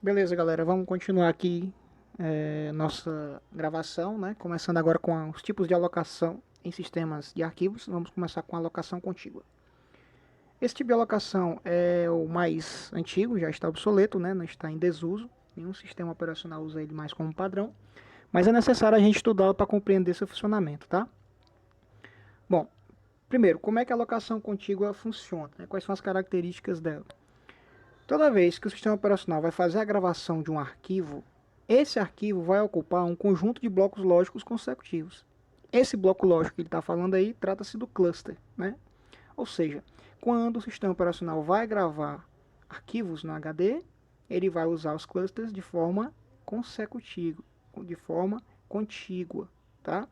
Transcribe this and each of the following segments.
Beleza, galera, vamos continuar aqui nossa gravação, né? Começando agora com os tipos de alocação em sistemas de arquivos. Vamos começar com a alocação contígua. Esse tipo de alocação é o mais antigo, já está obsoleto, né? Não está em desuso. Nenhum sistema operacional usa ele mais como padrão. Mas é necessário a gente estudá-lo para compreender seu funcionamento, tá? Bom, primeiro, como é que a alocação contígua funciona? Né? Quais são as características dela? Toda vez que o sistema operacional vai fazer a gravação de um arquivo, esse arquivo vai ocupar um conjunto de blocos lógicos consecutivos. Esse bloco lógico que ele está falando aí trata-se do cluster, né? Ou seja, quando o sistema operacional vai gravar arquivos no HD, ele vai usar os clusters de forma consecutiva, de forma contígua, tá?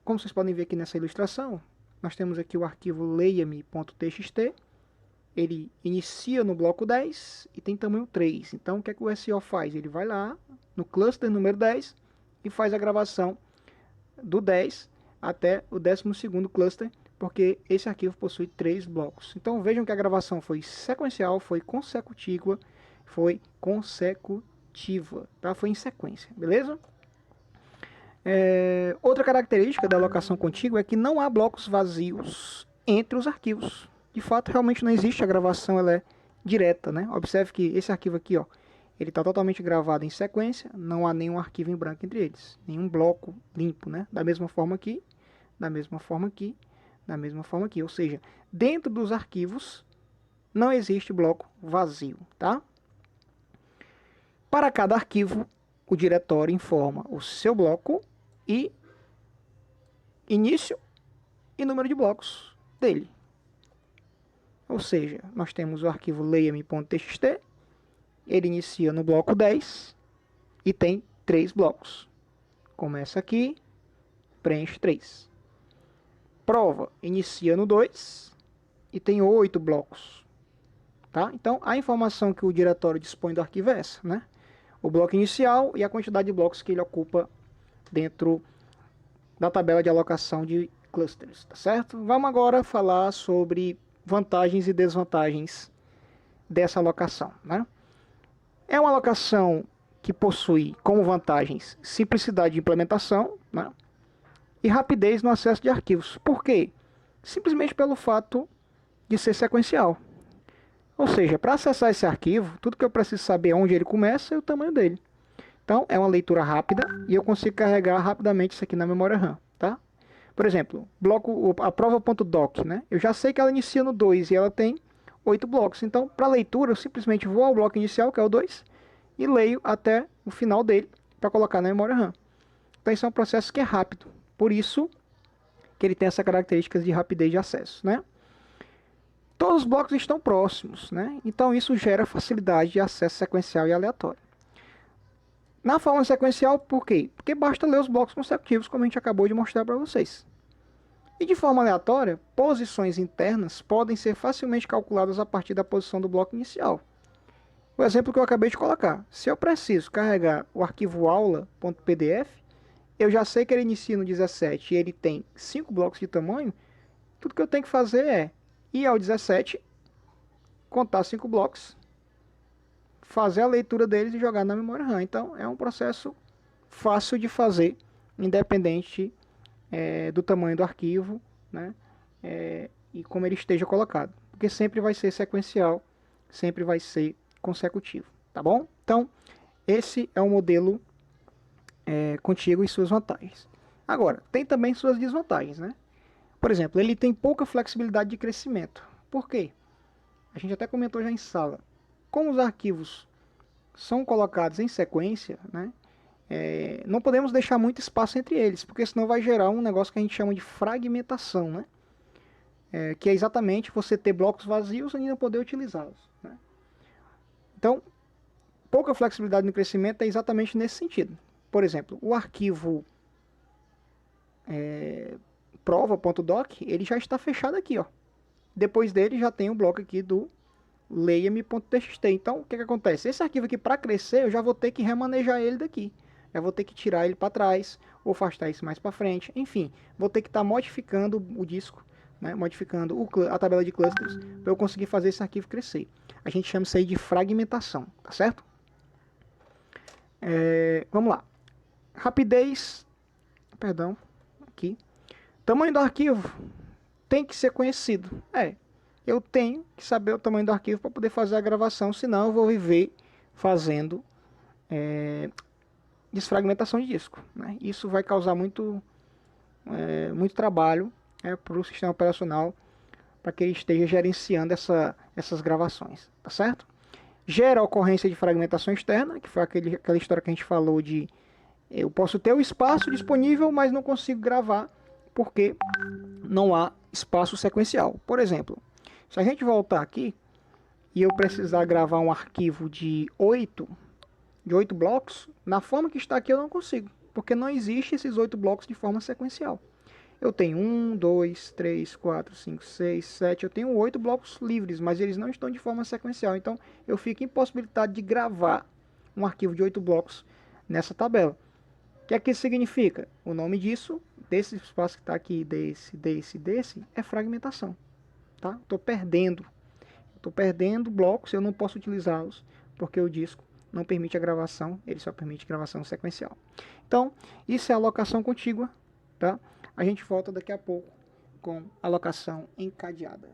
Como vocês podem ver aqui nessa ilustração, nós temos aqui o arquivo leia-me.txt. Ele inicia no bloco 10 e tem tamanho 3. Então, o que é que o SO faz? Ele vai lá no cluster número 10 e faz a gravação do 10 até o 12º cluster, porque esse arquivo possui 3 blocos. Então, vejam que a gravação foi sequencial, foi consecutiva, tá? Foi em sequência, beleza? Outra característica da alocação contígua é que não há blocos vazios entre os arquivos. De fato, realmente não existe, a gravação ela é direta, né? Observe que esse arquivo aqui, ó, ele está totalmente gravado em sequência, não há nenhum arquivo em branco entre eles, nenhum bloco limpo, né? Da mesma forma aqui, da mesma forma aqui, da mesma forma aqui. Ou seja, dentro dos arquivos não existe bloco vazio, tá? Para cada arquivo, o diretório informa o seu bloco e início e número de blocos dele. Ou seja, nós temos o arquivo leia-me.txt, ele inicia no bloco 10 e tem 3 blocos. Começa aqui, preenche 3. Prova, inicia no 2 e tem 8 blocos. Tá? Então, a informação que o diretório dispõe do arquivo é essa, né? O bloco inicial e a quantidade de blocos que ele ocupa dentro da tabela de alocação de clusters, tá certo? Vamos agora falar sobre vantagens e desvantagens dessa alocação, né? É uma alocação que possui como vantagens simplicidade de implementação, né? E rapidez no acesso de arquivos. Por quê? Simplesmente pelo fato de ser sequencial. Ou seja, para acessar esse arquivo, tudo que eu preciso saber é onde ele começa e o tamanho dele. Então, é uma leitura rápida e eu consigo carregar rapidamente isso aqui na memória RAM, tá? Por exemplo, a prova.doc, né? Eu já sei que ela inicia no 2 e ela tem 8 blocos. Então, para leitura, eu simplesmente vou ao bloco inicial, que é o 2, e leio até o final dele para colocar na memória RAM. Então, isso é um processo que é rápido. Por isso que ele tem essa característica de rapidez de acesso, né? Todos os blocos estão próximos, né? Então, isso gera facilidade de acesso sequencial e aleatório. Na forma sequencial, por quê? Porque basta ler os blocos consecutivos, como a gente acabou de mostrar para vocês. E de forma aleatória, posições internas podem ser facilmente calculadas a partir da posição do bloco inicial. O exemplo que eu acabei de colocar. Se eu preciso carregar o arquivo aula.pdf, eu já sei que ele inicia no 17 e ele tem 5 blocos de tamanho, tudo que eu tenho que fazer é ir ao 17, contar 5 blocos, fazer a leitura deles e jogar na memória RAM. Então é um processo fácil de fazer, independente do tamanho do arquivo, né? E como ele esteja colocado, porque sempre vai ser sequencial, sempre vai ser consecutivo, tá bom? Então esse é o modelo contíguo e suas vantagens. Agora, tem também suas desvantagens, né? Por exemplo, ele tem pouca flexibilidade de crescimento. Por quê? A gente até comentou já em sala. Como os arquivos são colocados em sequência, né? Não podemos deixar muito espaço entre eles, porque senão vai gerar um negócio que a gente chama de fragmentação, né? Que é exatamente você ter blocos vazios e não poder utilizá-los, né? Então, pouca flexibilidade no crescimento é exatamente nesse sentido. Por exemplo, o arquivo prova.doc, ele já está fechado aqui, ó. Depois dele já tem o bloco aqui do leia-me.txt. Então, o que acontece? Esse arquivo aqui, para crescer, eu já vou ter que remanejar ele daqui. Já vou ter que tirar ele para trás, ou afastar isso mais para frente. Enfim, vou ter que estar modificando o disco né, modificando a tabela de clusters, para eu conseguir fazer esse arquivo crescer. A gente chama isso aí de fragmentação, tá certo? Vamos lá. Rapidez, perdão, aqui. Tamanho do arquivo tem que ser conhecido. Eu tenho que saber o tamanho do arquivo para poder fazer a gravação, senão eu vou viver fazendo desfragmentação de disco, né? Isso vai causar muito trabalho para o sistema operacional, para que ele esteja gerenciando essas gravações, tá certo? Gera a ocorrência de fragmentação externa, que foi aquela história que a gente falou de eu posso ter o espaço disponível, mas não consigo gravar porque não há espaço sequencial. Por exemplo, se a gente voltar aqui e eu precisar gravar um arquivo de 8 blocos, na forma que está aqui eu não consigo, porque não existe esses 8 blocos de forma sequencial. Eu tenho 1, 2, 3, 4, 5, 6, 7, eu tenho 8 blocos livres, mas eles não estão de forma sequencial, então eu fico impossibilitado de gravar um arquivo de 8 blocos nessa tabela. O que é que isso significa? O nome disso, desse espaço que está aqui, desse, é fragmentação. Tá? Estou perdendo blocos, eu não posso utilizá-los, porque o disco não permite a gravação, ele só permite gravação sequencial. Então, isso é alocação contígua, tá? A gente volta daqui a pouco com alocação encadeada.